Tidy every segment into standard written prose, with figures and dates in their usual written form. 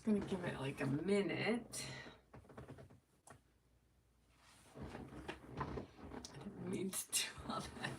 gonna give it like a minute. I didn't mean to do all that.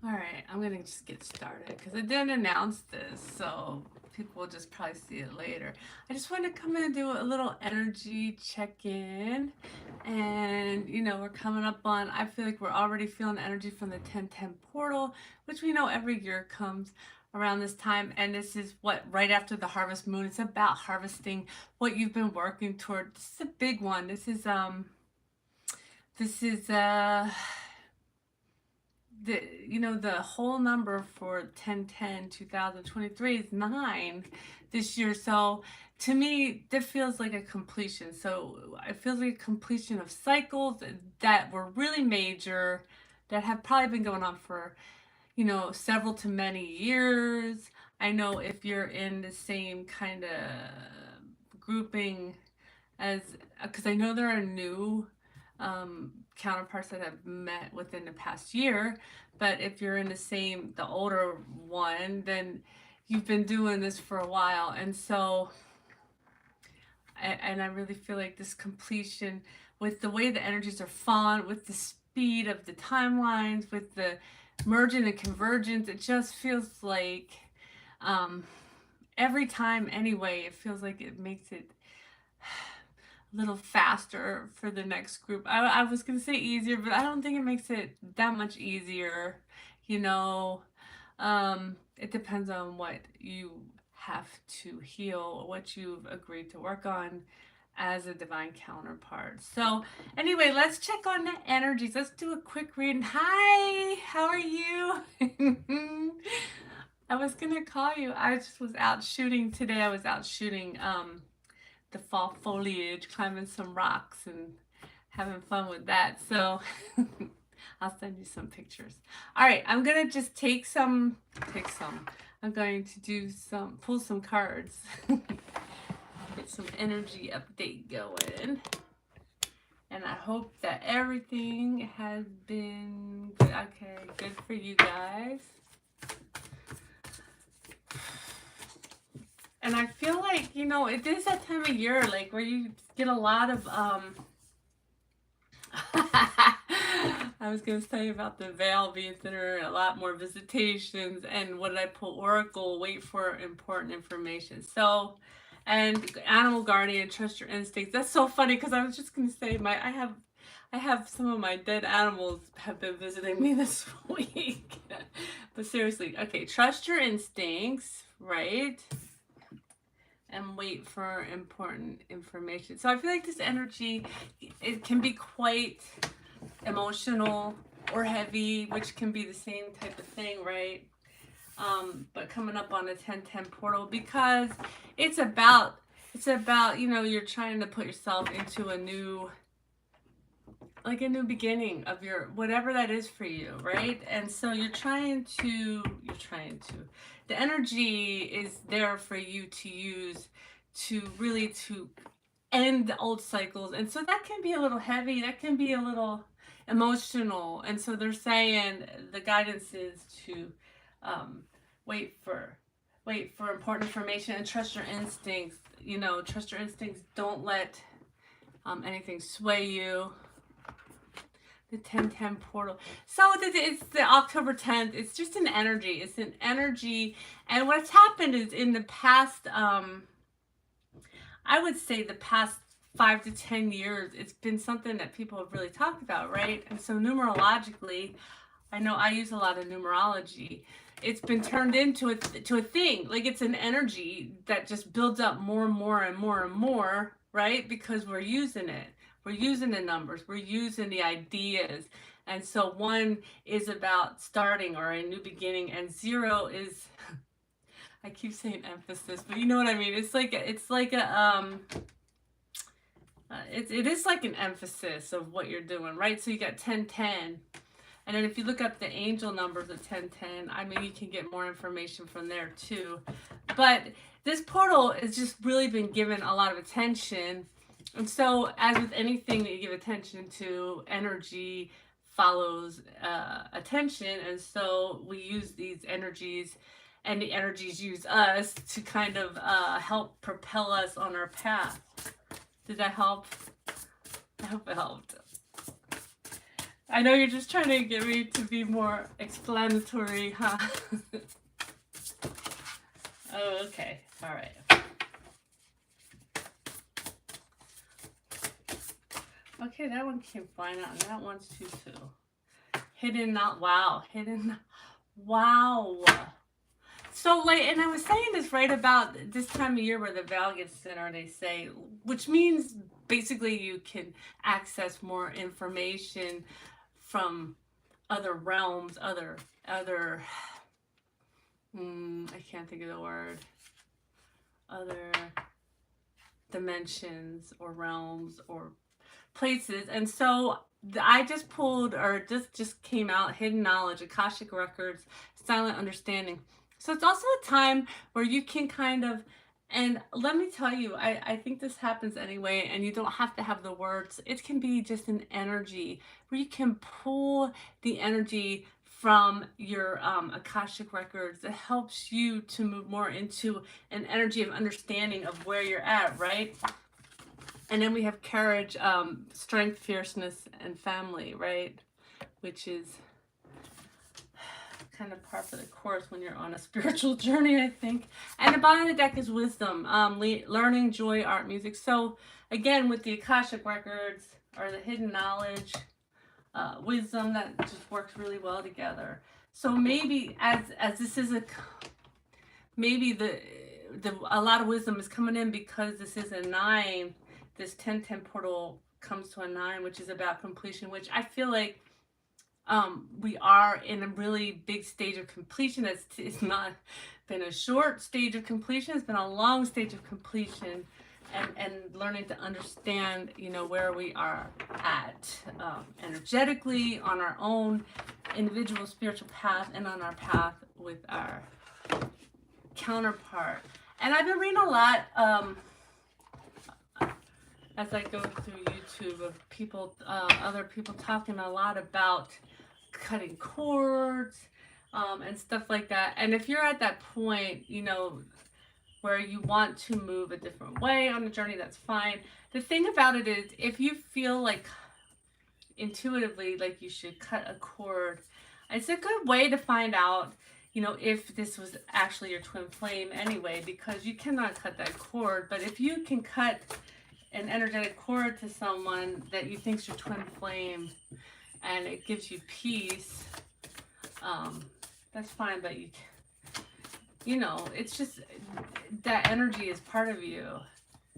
All right, I'm gonna just get started because I didn't announce this, so people will just probably see it later. I just wanted to come in and do a little energy check-in, and we're coming up on. I feel like we're already feeling energy from the 1010 portal, which we know every year comes around this time, and this is what right after the harvest moon. It's about harvesting what you've been working toward. This is a big one. This is the whole number for 10/10/2023 is 9 this year. So to me, that feels like a completion. So it feels like a completion of cycles that were really major, that have probably been going on for several to many years. I know if you're in the same kind of grouping as, because I know there are new counterparts that have met within the past year, but if you're in the older one, then you've been doing this for a while. And so, and I really feel like this completion, with the way the energies are falling, with the speed of the timelines, with the merging and convergence, it just feels like every time anyway, it feels like it makes it a little faster for the next group. I was gonna say easier, but I don't think it makes it that much easier. You know, it depends on what you have to heal, what you've agreed to work on as a divine counterpart. So anyway, let's check on the energies. Let's do a quick reading. Hi, how are you? I was gonna call you. I just was out shooting today. I was out shooting the fall foliage, climbing some rocks and having fun with that. So I'll send you some pictures. All right, I'm gonna just take some. I'm going to pull some cards, get some energy update going. And I hope that everything has been good. Okay, good for you guys. And I feel like, it is that time of year, like, where you get a lot of, I was going to tell you about the veil being thinner, a lot more visitations, and what did I pull? Oracle, wait for important information. So, and animal guardian, trust your instincts. That's so funny, because I was just going to say, I have some of my dead animals have been visiting me this week. But seriously, okay, trust your instincts, right? And wait for important information. So I feel like this energy, it can be quite emotional or heavy, which can be the same type of thing, right? But coming up on the 1010 portal, because it's about you're trying to put yourself into a new beginning of your whatever that is for you, right? And so you're trying to the energy is there for you to use to end the old cycles. And so that can be a little heavy, that can be a little emotional. And so they're saying the guidance is to wait for important information and trust your instincts. Trust your instincts. Don't let anything sway you. The 1010 portal. So it's the October 10th. It's just an energy. It's an energy. And what's happened is in the past, I would say the past 5 to 10 years, it's been something that people have really talked about, right? And so numerologically, I know I use a lot of numerology. it's been turned into to a thing. Like it's an energy that just builds up more and more and more and more, right? Because we're using it. We're using the numbers. We're using the ideas. And so one is about starting or a new beginning, and zero is, I keep saying emphasis, but you know what I mean. It is like an emphasis of what you're doing, right? So you got 1010. And then if you look up the angel numbers of 1010, I mean, you can get more information from there too. But this portal has just really been given a lot of attention. And so, as with anything that you give attention to, energy follows attention. And so we use these energies, and the energies use us to kind of help propel us on our path. Did that help? I hope it helped. I know you're just trying to get me to be more explanatory, huh? Oh, okay. All right. Okay, that one came fine out, and that one's too. Hidden, not wow. Hidden, wow. So, like, and I was saying this right about this time of year where the veil gets thinner, they say, which means basically you can access more information from other realms, other I can't think of the word, other dimensions or realms or places. And so I just pulled, or just came out, hidden knowledge, Akashic records, silent understanding. So it's also a time where you can kind of, and let me tell you, I think this happens anyway, and you don't have to have the words. It can be just an energy where you can pull the energy from your Akashic records that helps you to move more into an energy of understanding of where you're at, right? And then we have courage, strength, fierceness, and family, right? Which is kind of par for the course when you're on a spiritual journey, I think. And the bottom of the deck is wisdom, learning, joy, art, music. So again, with the Akashic records or the hidden knowledge, wisdom, that just works really well together. So maybe as this is maybe a lot of wisdom is coming in because this is a 9. This 1010 portal comes to a 9, which is about completion, which I feel like we are in a really big stage of completion. It's not been a short stage of completion, it's been a long stage of completion, and learning to understand, where we are at energetically on our own individual spiritual path and on our path with our counterpart. And I've been reading a lot as I go through YouTube of people, other people talking a lot about cutting cords and stuff like that. And if you're at that point, where you want to move a different way on the journey, that's fine. The thing about it is, if you feel like intuitively like you should cut a cord, it's a good way to find out, if this was actually your twin flame anyway, because you cannot cut that cord. But if you can cut an energetic cord to someone that you think's your twin flame, and it gives you peace, that's fine. But it's just that energy is part of you,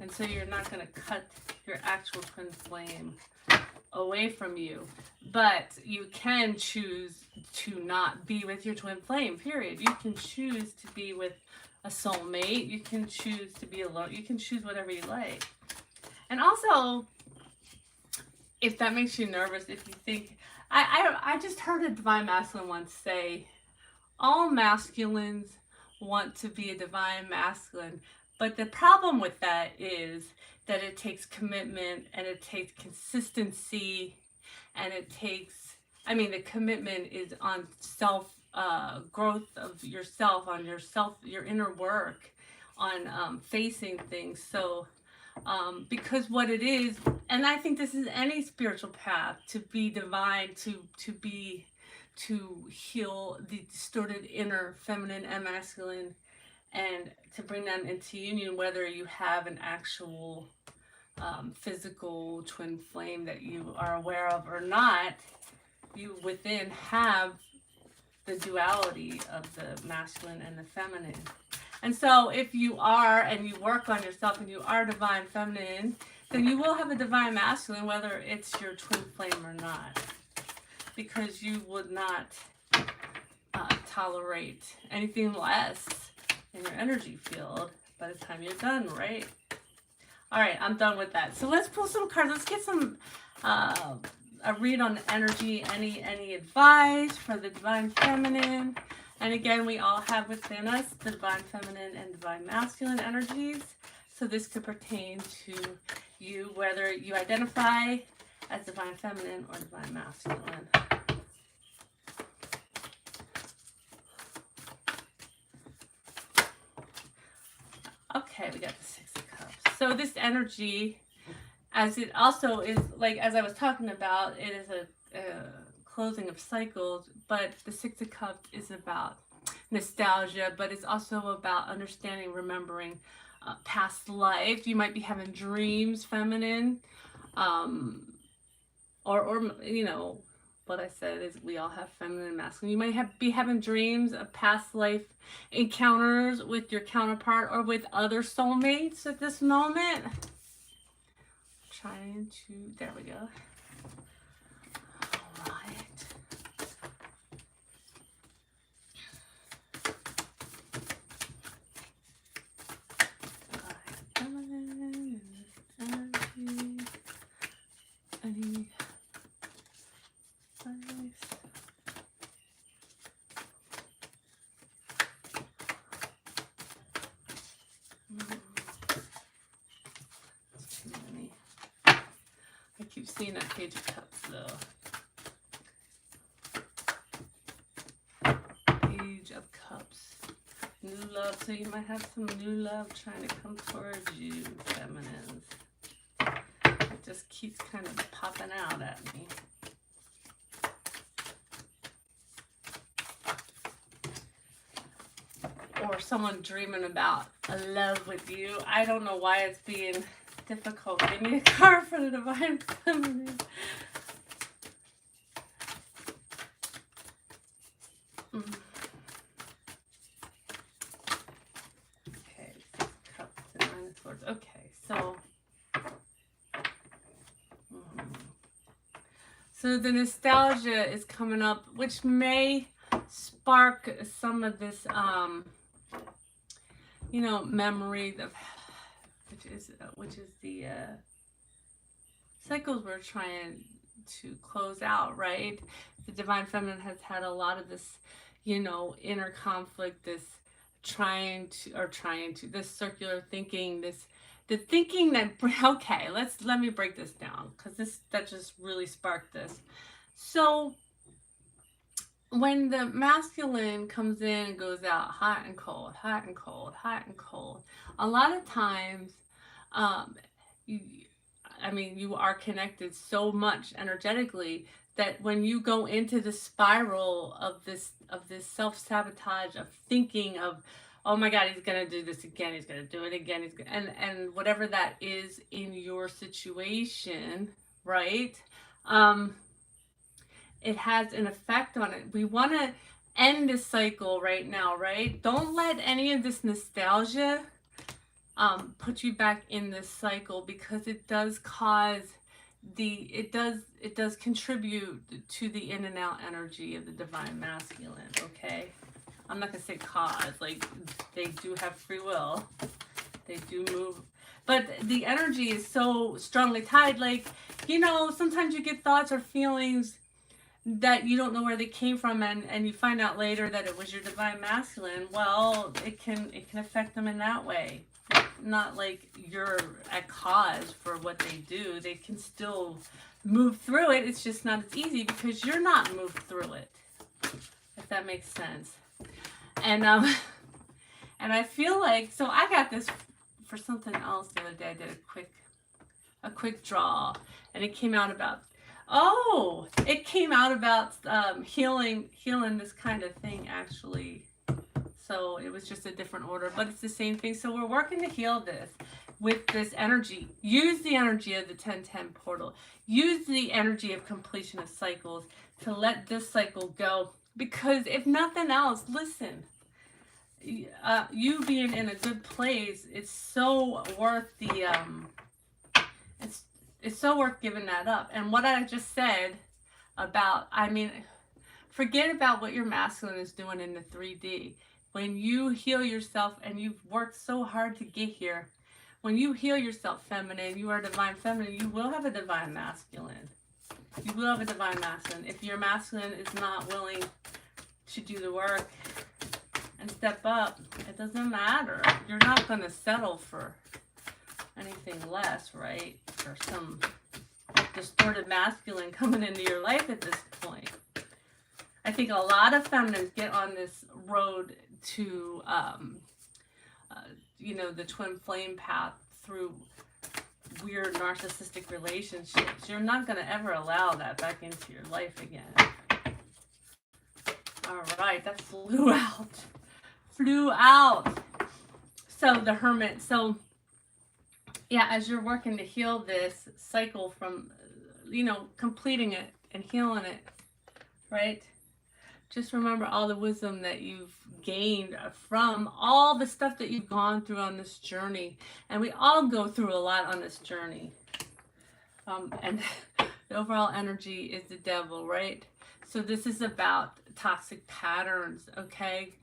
and so you're not going to cut your actual twin flame away from you. But you can choose to not be with your twin flame, period. You can choose to be with a soulmate. You can choose to be alone. You can choose whatever you like. And also, if that makes you nervous, if you think, I just heard a divine masculine once say, all masculines want to be a divine masculine, but the problem with that is that it takes commitment, and it takes consistency, and it takes, the commitment is on self growth of yourself, on your inner work, on facing things. So because what it is, and I think this is any spiritual path, to be divine, to heal the distorted inner feminine and masculine, and to bring them into union, whether you have an actual physical twin flame that you are aware of or not. You within have the duality of the masculine and the feminine. And so if you are, and you work on yourself, and you are divine feminine, then you will have a divine masculine, whether it's your twin flame or not, because you would not tolerate anything less in your energy field by the time you're done, right? All right, I'm done with that. So let's pull some cards. Let's get some a read on the energy. Any advice for the divine feminine? And again, we all have within us the divine feminine and divine masculine energies. So this could pertain to you, whether you identify as divine feminine or divine masculine. Okay, we got the Six of Cups. So this energy, as it also is, like, as I was talking about, it is a closing of cycles, but the Six of Cups is about nostalgia, but it's also about understanding, remembering past life. You might be having dreams, feminine, or you know, what I said is we all have feminine and masculine. You might be having dreams of past life encounters with your counterpart or with other soulmates at this moment. Trying to, there we go. All right. Any advice? That's too many. I keep seeing that Page of Cups though. Page of Cups. New love. So you might have some new love trying to come towards you, feminines. It just keeps kind of popping out at me. Or someone dreaming about a love with you. I don't know why it's being difficult. Give me a card for the divine feminine. Okay, Six Cups and Nine of Swords. Okay, so so the nostalgia is coming up, which may spark some of this you know, memory of which is the cycles we're trying to close out, right? The divine feminine has had a lot of this, you know, inner conflict, this this circular thinking, the thinking that, okay, let me break this down, because that just really sparked this. So when the masculine comes in and goes out hot and cold, hot and cold, hot and cold, a lot of times, you are connected so much energetically that when you go into the spiral of this self-sabotage, of thinking of, oh my God, he's gonna do this again, he's gonna do it again, and whatever that is in your situation, right? It has an effect on it. We want to end this cycle right now, right? Don't let any of this nostalgia put you back in this cycle, because it does cause it does contribute to the in and out energy of the divine masculine, okay? I'm not gonna say cause, like, they do have free will, they do move, but the energy is so strongly tied. Like, you know, sometimes you get thoughts or feelings that you don't know where they came from, and you find out later that it was your divine masculine. Well, it can affect them in that way. Not like you're at cause for what they do. They can still move through it. It's just not as easy because you're not moved through it, if that makes sense. And and I feel like, so I got this for something else the other day. I did a quick draw, and it came out about, healing this kind of thing, actually. So it was just a different order, but it's the same thing. So we're working to heal this with this energy. Use the energy of the 1010 portal. Use the energy of completion of cycles to let this cycle go Because if nothing else, listen, you being in a good place, it's so worth the it's it's so worth giving that up. And what I just said about, I mean, forget about what your masculine is doing in the 3D. When you heal yourself and you've worked so hard to get here, when you heal yourself feminine, you are divine feminine, you will have a divine masculine. You will have a divine masculine. If your masculine is not willing to do the work and step up, it doesn't matter. You're not going to settle for anything less, right? Or some distorted masculine coming into your life at this point. I think a lot of feminines get on this road to, the twin flame path through weird narcissistic relationships. You're not going to ever allow that back into your life again. All right, that flew out. So the Hermit. So yeah, as you're working to heal this cycle from, completing it and healing it, right? Just remember all the wisdom that you've gained from all the stuff that you've gone through on this journey. And we all go through a lot on this journey. And the overall energy is the devil, right? So this is about toxic patterns, okay?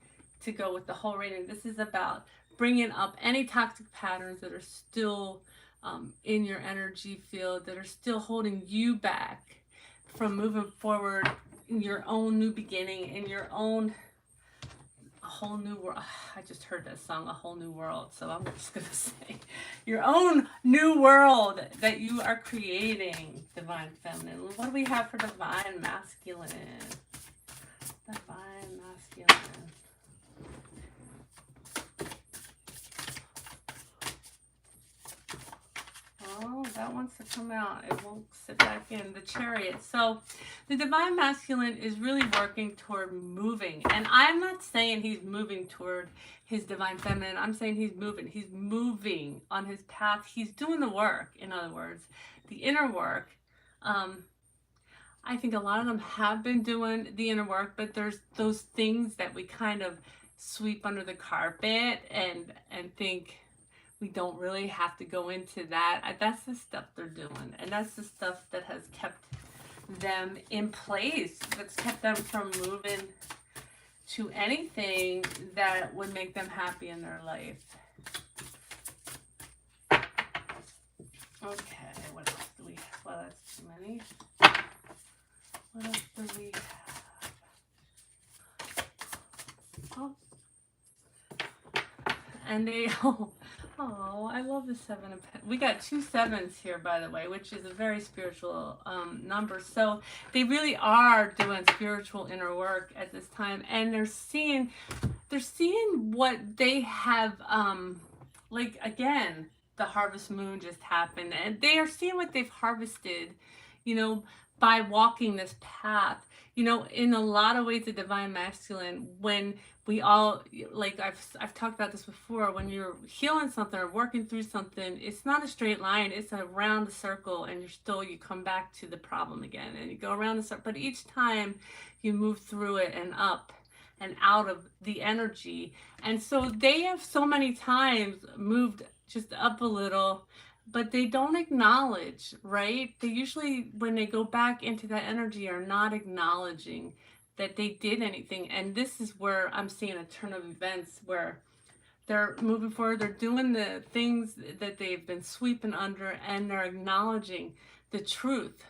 To go with the whole reading, this is about bringing up any toxic patterns that are still in your energy field, that are still holding you back from moving forward in your own new beginning, in your own whole new world. I just heard that song, A Whole New World. So I'm just going to say your own new world that you are creating, divine feminine. What do we have for divine masculine? Divine masculine. Oh, that wants to come out. It won't sit back in. The Chariot. So the divine masculine is really working toward moving. And I'm not saying he's moving toward his divine feminine. I'm saying he's moving. He's moving on his path. He's doing the work, in other words, the inner work. I think a lot of them have been doing the inner work, but there's those things that we kind of sweep under the carpet and think we don't really have to go into that. That's the stuff they're doing. And that's the stuff that has kept them in place. That's kept them from moving to anything that would make them happy in their life. Okay, what else do we have? Well, that's too many. What else do we have? Oh. And they, oh, I love the 7 of Pentacles. We got 2 7s here, by the way, which is a very spiritual number. So they really are doing spiritual inner work at this time, and they're seeing what they have. Like again, the harvest moon just happened, and they are seeing what they've harvested, by walking this path. In a lot of ways, the divine masculine, when we all, like I've talked about this before, when you're healing something or working through something, it's not a straight line, it's a round circle, and you come back to the problem again, and you go around the circle, but each time you move through it and up and out of the energy. And so they have so many times moved just up a little, but they don't acknowledge, right? They usually, when they go back into that energy, are not acknowledging that they did anything. And this is where I'm seeing a turn of events where they're moving forward, they're doing the things that they've been sweeping under, and they're acknowledging the truth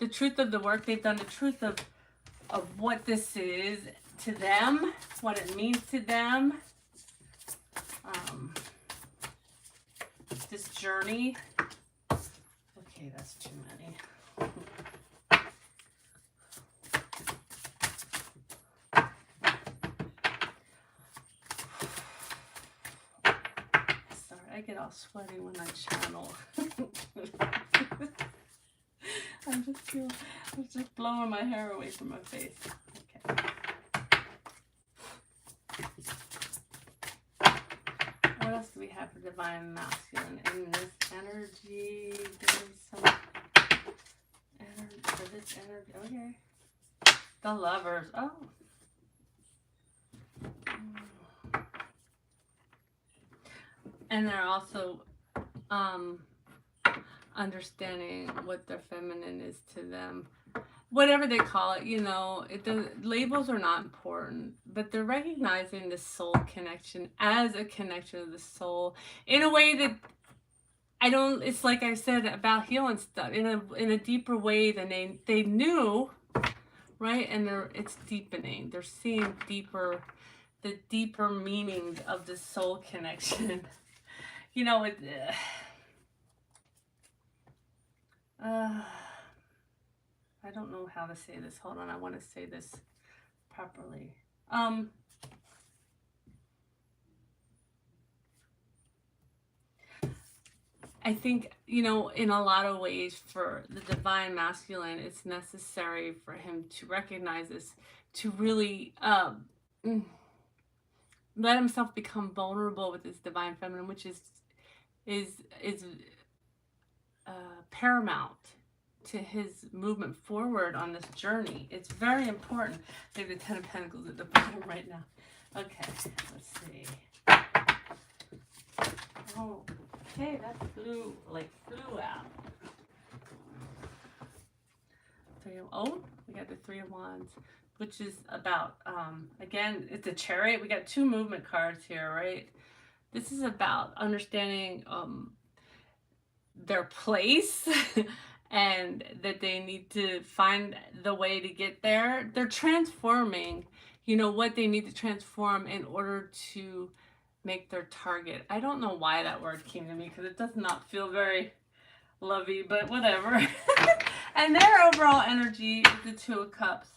of the work they've done, the truth of what this is to them, what it means to them. This journey. Okay, that's too many. Sorry, I get all sweaty when I channel. I'm just blowing my hair away from my face. Okay. What else do we have for divine masculine in this energy? There's some energy for this energy. Okay. The Lovers. Oh, And they're also understanding what their feminine is to them. Whatever they call it, the labels are not important, but they're recognizing the soul connection as a connection of the soul in a way that it's like I said about healing stuff in a deeper way than they knew, right? And it's deepening. They're seeing the deeper meaning of the soul connection. I don't know how to say this. Hold on, I want to say this properly. I think, in a lot of ways for the divine masculine, it's necessary for him to recognize this, to really let himself become vulnerable with his divine feminine, which is paramount to his movement forward on this journey. It's very important. They have the Ten of Pentacles at the bottom right now. Okay, let's see. Oh, okay, that flew out. We got the Three of Wands, which is about, again, it's a Chariot. We got two movement cards here, right? This is about understanding their place and that they need to find the way to get there. They're transforming, what they need to transform in order to make their target. I don't know why that word came to me because it does not feel very lovey, but whatever. And their overall energy is the Two of Cups.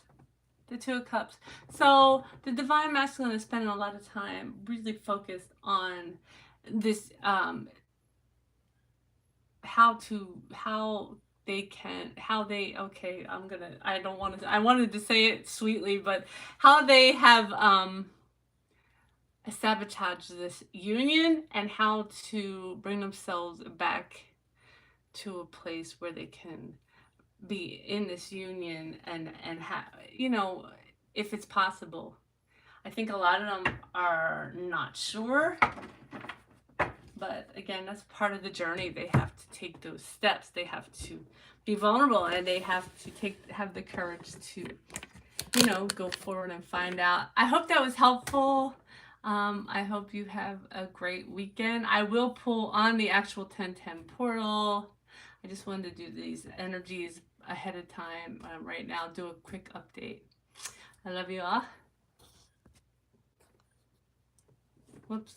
The Two of Cups. So the divine masculine is spending a lot of time really focused on this, I wanted to say it sweetly, but how they have sabotage this union and how to bring themselves back to a place where they can be in this union and if it's possible. I think a lot of them are not sure, but again, that's part of the journey. They have to take those steps. They have to be vulnerable, and they have to have the courage to go forward and find out. I hope that was helpful. I hope you have a great weekend. I will pull on the actual 1010 portal. I just wanted to do these energies ahead of time right now, do a quick update. I love you all. Whoops.